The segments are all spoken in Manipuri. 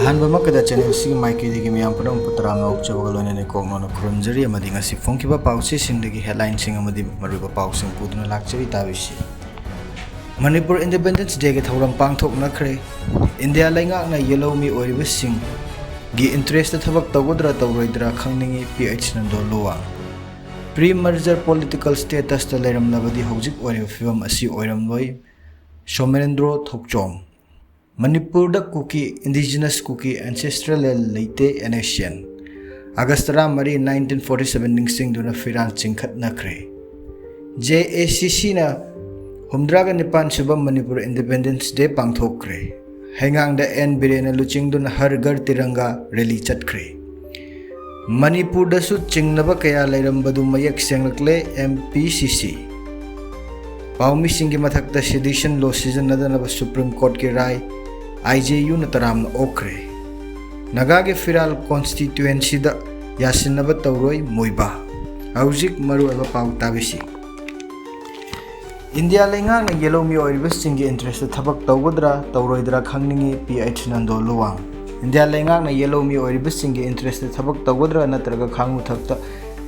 अहनब मकदा चैनल सिगी माइकेदगी मियाम पुनम पुतराम उच्चबग लोइनने कोगनो खुरमजरी अमदि ngasi फोंकिबा पाउसी सिंगदगी हेडलाइन सिंग अमदि मरुबा पाउसिंग पुदुना लाक्चरी ताबिसी मणिपुर इंडिपेंडेंस डे के थौरम पांगथोकनखरे इंडिया लैंगाकना येलो मी ओरिबा सिंग गी इंटरेस्ट थबक तगोद्रा तौरोइद्रा खंगनिंगी पीएच नंदो लोवा प्री मर्जर पॉलिटिकल स्टेटस ता लेरमनबदि हौजिक ओरिबा फिवम असी ओइरमलोइ Somendro Thokchom Manipur da kuki indigenous kuki ancestral leite nation Agastara Mari 1947 ningsing duna firal chingkhat nakre JACC na humdraga nipan subam Manipur Independence Day pangthokre hengang da en birena luching duna har gar tiranga rally chatkre Manipur da su chingnaba kaya lairambadu mayak senglakle MPCC Paumi singi mathakta sedition law season nadanaba Supreme Court ki rai IJU na taram na okre naga ge firal constituency da yasinaba tawroi moiba haujik maru aba pau tabisi India lenga na yellow mi oiriba singi interest thabak tawgodra tawroidra khangningi PH nando luwang India lenga na yellow mi oiriba singi interest thabak tawgodra natraga khangu thakta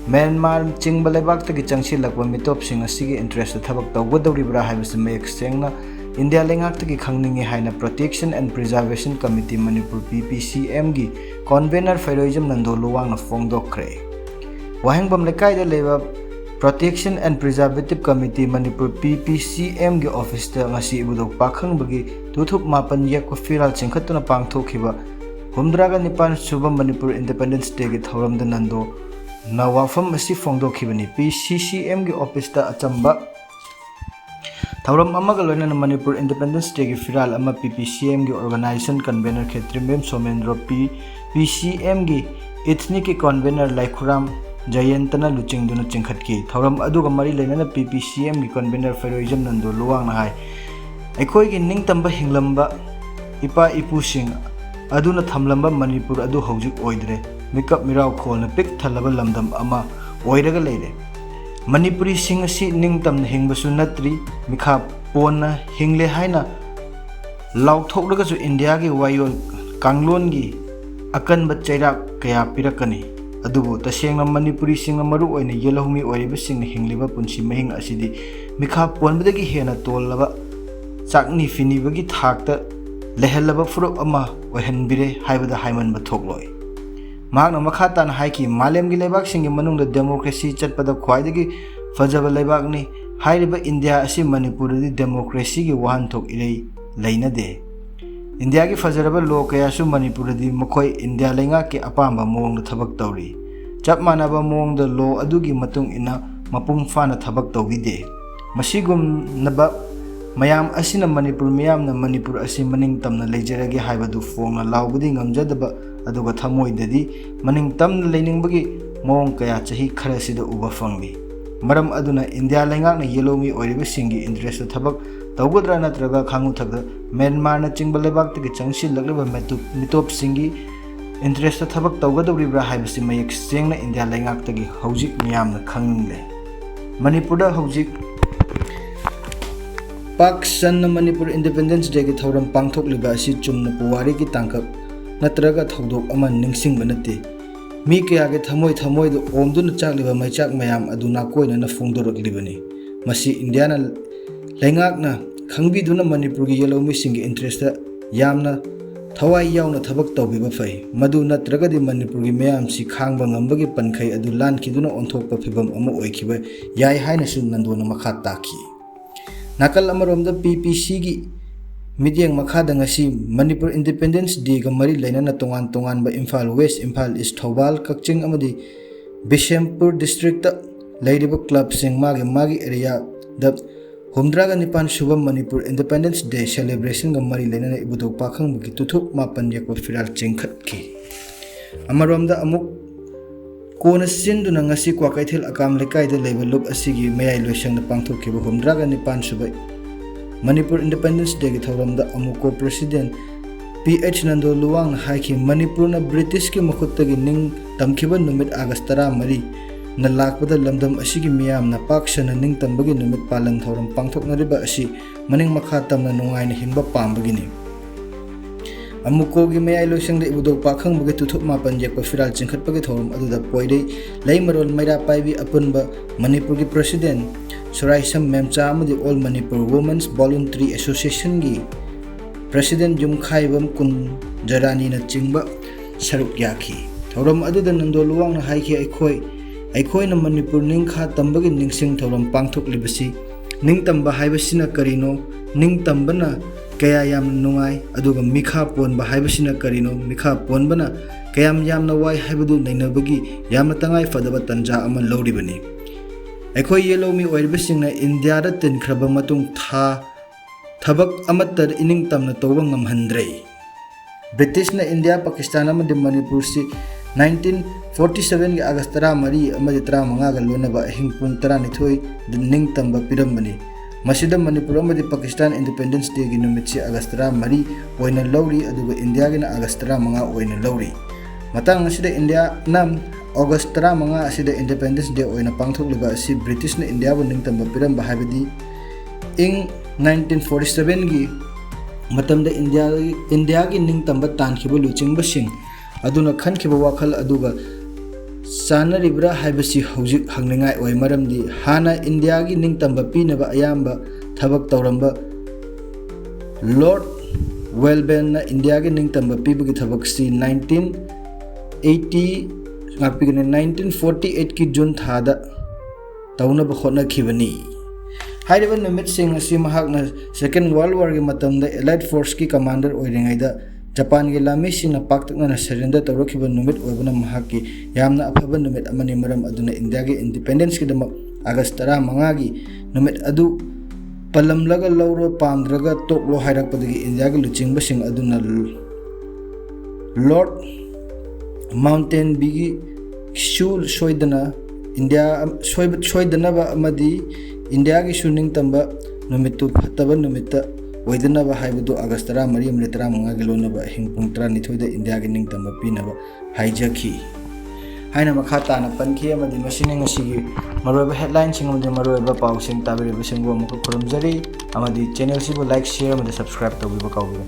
Myanmar chingba lebak ta gi changsi lakwa mitop sing asigi interest thabak tawgodribra haibase mek sengna India lengak tagi khangningi haina Protection and Preservation Committee Manipur PPCM gi convener Fairoism nando luwang na fongdokre wahengbam lekai da leba Protection and Preservative Committee Manipur PPCM gi office ta ngasi ibudok pakhang bagi tuthuk mapan yak ko firal chingkhatuna pangthokhiba humdraga nipan suba Manipur Independence Day gi thoram da nando nawafam asi fongdokhibani PCCM gi office ta achamba Thauram amaga loina Manipur Independence Day gi firal ama PPCM gi organization convener Khetrimem Somendro PCM gi ethnic convener Laikhuram Jayantana luchingduna chingkhatki thauram aduga mari leina PPCM gi convener Fairoism nando luwang na hai aikoi gi ningtamba hinglamba ipa ipusing aduna thamlamba Manipur adu hojik oidre mikap mirau kholna pik thalaba lamdam ama oiraga leire Manipuri sing asi ningtam hingbasu natri mikha ponna hingle haina lauthokraga su India gi wayol kanglon gi akan bachaira kaya pirakani adubu tasengna Manipuri sing maru oina yelahumi oiriba sing hingliba punsi mahing asidi mikha ponbadagi hena tollaba chakni finibagi thakta lehelaba furuk ama ohenbire haibada haiman bathokloi Magna Makhatan Haiki Malem Gilebak singing Manung the democracy chatpada Kwaidagi Fajaba Lebagni Hiriba India asi Manipur democracy gi wahan tok ilay Laina de India gi Fajaraba Lokayasu Manipur di Mokoi India Lenga ki apamba mong thabak tawri Chap manaba mong the law adugi matung ina mapung fana thabak tawgi de Masigum naba Mayam asina Manipur Mayam na Manipur asi maning tamna lejeragi haibadu fong na laubudi ngamjadaba aduga thamoi dadi maning tamna leiningbagi mong kaya chahi khara sida uba fangli maram aduna India lengak na yellow mi oiriba singi interest thabak tawgodra natraga khangu thakda Myanmar na chingba lebak tagi changsi lagliba mitop singi interest thabak tawgodribra haibasi mayek sengna India lengak tagi hojik miyamna khangle Manipur da hojik Pak san na Manipur Independence Day ki thauram pangthok liba asi chumna puwari ki tangkap natraga thaudok ama ningsing banate mi kaya ge thamoi do omduna chakliba maichak mayam aduna koina na fongdorok libani masi Indiana lengak na khangbi duna Manipur gi yellow mi singi interest yamna thawai yauna thabak tawbiba fai madu natraga di Manipur gi mayam si khangba ngambagi pankhai adu lan ki duna onthokpa phibam ama oikhiba yai haina sun nandona makha taki nakal amarom da PPC gi Midyang makhada ngasi Manipur Independence Day ga mari laina na tongan ba Imphal West Imphal East Thobal Kakching amadi Bishempur district ta lairiba club sing magi area da humdraga nipan subam Manipur Independence Day celebration ga mari laina na ibudok pakhang buki tuthuk mapan yakwa firal chingkhat ki amarom da amuk kona sinduna ngasi kwakaithil akam lekai da leiba lup asigi mayai loisang na pangthokkiba humdraga nipan subai Manipur Independence Day ki thauram da amuko president PH nando luwang haiki Manipur na British ki makhutta gi ning tamkhiba numit agastara mari na lakpada lamdam asigi miyam na paksana ning tambagi numit palang thauram pangthok na riba asi maning makha tamna nungai na hinba pambagi ni ꯑꯃꯨꯛꯀꯣꯒꯤ ꯃꯌꯥꯏ ꯂꯣꯏꯁꯪꯗ ꯏꯕꯨꯗꯣꯛ ꯄꯥꯈꯪꯕꯒꯤ ꯇꯨꯊꯨꯞ ꯃꯥꯄꯟ ꯌꯦꯛꯄ ꯐꯤꯔꯥꯜ ꯆꯤꯡꯈꯠꯄꯒꯤ ꯊꯧꯔꯝ ꯑꯗꯨꯗ ꯄꯣꯏꯔꯩ ꯂꯩꯃꯔꯣꯜ ꯃꯩꯔꯥ ꯄꯥꯏꯕꯤ ꯑꯄꯨꯟꯕ ꯃꯅꯤꯄꯨꯔꯒꯤ ꯄ꯭ꯔꯁꯤꯗꯦꯟ ꯁꯨꯔꯥꯏꯁꯝ ꯃꯦꯝꯆꯥ ꯑꯃꯗꯤ ꯑꯣꯜ ꯃꯅꯤꯄꯨꯔ ꯋꯨꯃꯦꯟꯁ ꯚꯣꯂꯨꯟꯇꯔꯤ ꯑꯦꯁꯣꯁꯤꯌꯦꯁꯟꯒꯤ ꯄ꯭ꯔꯁꯤꯗꯦꯟ ꯌꯨꯝꯈꯥꯏꯕꯝ ꯀꯨꯟꯖꯔꯥꯅꯤꯅ ꯆꯤꯡꯕ ꯁꯔꯨꯛ ꯌꯥꯈꯤ꯫ ꯊꯧꯔꯝ ꯑꯗꯨꯗ ꯅꯟꯗꯣ ꯂꯨꯋꯥꯡꯅ ꯍꯥꯏꯈꯤ ꯑꯩꯈꯣꯏꯅ ꯃꯅꯤꯄꯨꯔ ꯅꯤꯡꯈꯥ ꯇꯝꯕꯒꯤ ꯅꯤꯡꯁꯤꯡ ꯊꯧꯔꯝ ꯄꯥꯡꯊꯣꯛꯂꯤꯕꯁꯤ ꯅꯤꯡꯇꯝꯕ ꯍꯥꯏꯕꯁꯤꯅ ꯀꯔꯤꯅꯣ, ꯅꯤꯡꯇꯝꯕꯅ ꯀꯌꯥ ꯌꯥꯝꯅ ꯅꯨꯡꯉꯥꯏ, ꯑꯗꯨꯒ ꯃꯤꯈꯥ ꯄꯣꯟꯕ ꯍꯥꯏꯕꯁꯤꯅ ꯀꯔꯤꯅꯣ, ꯃꯤꯈꯥ ꯄꯣꯟꯕꯅ ꯀꯌꯥꯝ ꯌꯥꯝꯅ ꯋꯥꯏ ꯍꯥꯏꯕꯗꯨ ꯅꯩꯅꯕꯒꯤ ꯌꯥꯝꯅ ꯇꯉꯥꯏ ꯐꯗꯕ ꯇꯥꯟꯖꯥ ꯑꯃ ꯂꯧꯔꯤꯕꯅꯤ꯫ ꯑꯩꯈꯣꯏ ꯌꯦꯜꯂꯣꯃꯤ ꯑꯣꯏꯔꯤꯕꯁꯤꯡꯅ ꯏꯟꯗꯤꯌꯥꯗ ꯇꯤꯟꯈ꯭ꯔꯕ ꯃꯇꯨꯡ ꯊꯕꯛ ꯑꯃꯠꯇ ꯏꯅꯤꯡꯇꯝꯅ ꯇꯧꯕ ꯉꯝꯍꯟꯗ꯭ꯔꯦ꯫ ꯕ꯭ꯔꯤꯇꯤꯁꯅ ꯏꯟꯗꯤꯌꯥ, ꯄꯥꯀꯤꯁꯇꯥꯟ ꯑꯃꯗꯤ ꯃꯅꯤꯄꯨꯔꯁꯤ 1947ꯒꯤ ꯑꯥꯒꯁ 13 ꯑꯃꯗꯤ 15ꯒ ꯂꯣꯟꯅꯕ ꯑꯍꯤꯡ ꯄꯨꯡ 12 ꯅꯤꯡꯇꯝꯕ ꯄꯤꯔꯝꯕꯅꯤ꯫ ꯃꯁꯤꯗ ꯃꯅꯤꯄꯨꯔ ꯑꯃꯗꯤ ꯄꯥꯀꯤꯁꯇꯥꯟ ꯏꯟꯗꯤꯄꯦꯟꯗꯦꯟꯁ ꯗꯦꯒꯤ ꯅꯨꯃꯤꯠꯁꯤ ꯑꯥꯒꯁ 13 ꯑꯣꯏꯅ ꯂꯧꯔꯤ, ꯑꯗꯨꯒ ꯏꯟꯗꯤꯌꯥꯒꯤꯅ ꯑꯥꯒꯁ 15 ꯑꯣꯏꯅ ꯂꯧꯔꯤ꯫ ꯃꯇꯥꯡ ꯑꯁꯤꯗ ꯏꯟꯗꯤꯌꯥꯅ ꯑꯣꯒꯁ 15 ꯑꯁꯤꯗ ꯏꯟꯗꯤꯄꯦꯟꯗꯦꯟꯁ ꯗꯦ ꯑꯣꯏꯅ ꯄꯥꯡꯊꯣꯛꯂꯤꯕ ꯑꯁꯤ ꯕ꯭ꯔꯤꯇꯤꯁꯅ ꯏꯟꯗꯤꯌꯥꯕꯨ ꯅꯤꯡꯇꯝꯕ ꯄꯤꯔꯝꯕ ꯍꯥꯏꯕꯗꯤ ꯏꯪ 1947ꯒꯤ ꯃꯇꯝꯗ ꯏꯟꯗꯤꯌꯥꯒꯤ ꯅꯤꯡꯇꯝꯕ ꯇꯥꯟꯈꯤꯕ ꯂꯨꯆꯤꯡꯕꯁꯤꯡ ꯑꯗꯨꯅ ꯈꯟꯈꯤꯕ ꯋꯥꯈꯜ ꯑꯗꯨꯒ ꯆꯥꯟꯅꯔꯤꯕ꯭ꯔꯥ ꯍꯥꯏꯕꯁꯤ ꯍꯧꯖꯤꯛ ꯍꯪꯅꯤꯡꯉꯥꯏ ꯑꯣꯏ, ꯃꯔꯝꯗꯤ ꯍꯥꯟꯅ ꯏꯟꯗꯤꯌꯥꯒꯤ ꯅꯤꯡꯇꯝꯕ ꯄꯤꯅꯕ ꯑꯌꯥꯝꯕ ꯊꯕꯛ ꯇꯧꯔꯝꯕ ꯂꯣꯔꯗ ꯋꯦꯜꯕꯦꯟꯅ ꯏꯟꯗꯤꯌꯥꯒꯤ ꯅꯤꯡꯇꯝꯕ ꯄꯤꯕꯒꯤ ꯊꯕꯛꯁꯤ 1948ꯀꯤ ꯖꯨꯟ ꯊꯥꯗ ꯇꯧꯅꯕ ꯍꯣꯠꯅꯈꯤꯕꯅꯤ꯫ ꯍꯥꯏꯔꯤꯕ ꯅꯨꯃꯤꯠꯁꯤꯡ ꯑꯁꯤ ꯃꯍꯥꯛꯅ ꯁꯦꯀꯦꯟ ꯋꯥꯔꯜꯗ ꯋꯥꯔꯒꯤ ꯃꯇꯝꯗ ꯑꯦꯂꯥꯏꯠ ꯐꯣꯔꯁꯀꯤ ꯀꯃꯥꯟꯗꯔ ꯑꯣꯏꯔꯤꯉꯩꯗ ꯖꯄꯥꯟꯒꯤ ꯂꯥꯟꯃꯤꯁꯤꯡꯅ ꯄꯥꯛꯇꯛꯅꯅ ꯁꯔꯦꯟꯗꯔ ꯇꯧꯔꯛꯈꯤꯕ ꯅꯨꯃꯤꯠ ꯑꯣꯏꯕꯅ ꯃꯍꯥꯛꯀꯤ ꯌꯥꯝꯅ ꯑꯐꯕ ꯅꯨꯃꯤꯠ ꯑꯃꯅꯤ꯫ ꯃꯔꯝ ꯑꯗꯨꯅ ꯏꯟꯗꯤꯌꯥꯒꯤ ꯏꯟꯗꯤꯄꯦꯟꯗꯦꯟꯁꯀꯤꯗꯃꯛ ꯑꯥꯒꯁ 15ꯒꯤ ꯅꯨꯃꯤꯠ ꯑꯗꯨ ꯄꯜꯂꯝꯂꯒ ꯂꯧꯔꯣ, ꯄꯥꯝꯗ꯭ꯔꯒ ꯇꯣꯛꯂꯣ ꯍꯥꯏꯔꯛꯄꯗꯒꯤ ꯏꯟꯗꯤꯌꯥꯒꯤ ꯂꯨꯆꯤꯡꯕꯁꯤꯡ ꯑꯗꯨꯅ ꯂꯣꯔꯗ ꯃꯥꯎꯟꯇꯦꯟꯕꯤꯒꯤꯁꯨ ꯁꯣꯏꯗꯅꯕ ꯑꯃꯗꯤ ꯏꯟꯗꯤꯌꯥꯒꯤꯁꯨ ꯅꯤꯡꯇꯝꯕ ꯅꯨꯃꯤꯠꯇꯨ ꯐꯠꯇꯕ ꯅꯨꯃꯤꯠꯇ ꯑꯣꯏꯗꯅꯕ ꯍꯥꯏꯕꯗꯨ ꯑꯥꯒꯁ 13 ꯑꯃꯗꯤ 15ꯒꯤ ꯂꯣꯟꯅꯕ ꯑꯍꯤꯡ ꯄꯨꯡ 12 ꯏꯟꯗꯤꯌꯥꯒꯤ ꯅꯤꯡꯇꯝꯕ ꯄꯤꯅꯕ ꯍꯥꯏꯖꯈꯤ ꯍꯥꯏꯅ ꯃꯈꯥ ꯇꯥꯅ ꯄꯟꯈꯤ꯫ ꯑꯃꯗꯤ ꯃꯁꯤꯅ ꯉꯁꯤꯒꯤ ꯃꯔꯨꯑꯣꯏꯕ ꯍꯦꯗꯂꯥꯏꯟꯁꯤꯡ ꯑꯃꯗꯤ ꯃꯔꯨꯑꯣꯏꯕ ꯄꯥꯎꯁꯤꯡ ꯇꯥꯕꯤꯔꯤꯕꯁꯤꯡꯕꯨ ꯑꯃꯨꯛꯀ ꯈꯨꯔꯨꯝꯖꯔꯤ, ꯑꯃꯗꯤ ꯆꯦꯅꯦꯜꯁꯤꯕꯨ ꯂꯥꯏꯛ, ꯁꯦꯌꯔ ꯑꯃꯗꯤ ꯁꯕꯁꯀ꯭ꯔꯥꯏꯕ ꯇꯧꯕꯤꯕ ꯀꯥꯎꯕꯤꯒꯅꯨ꯫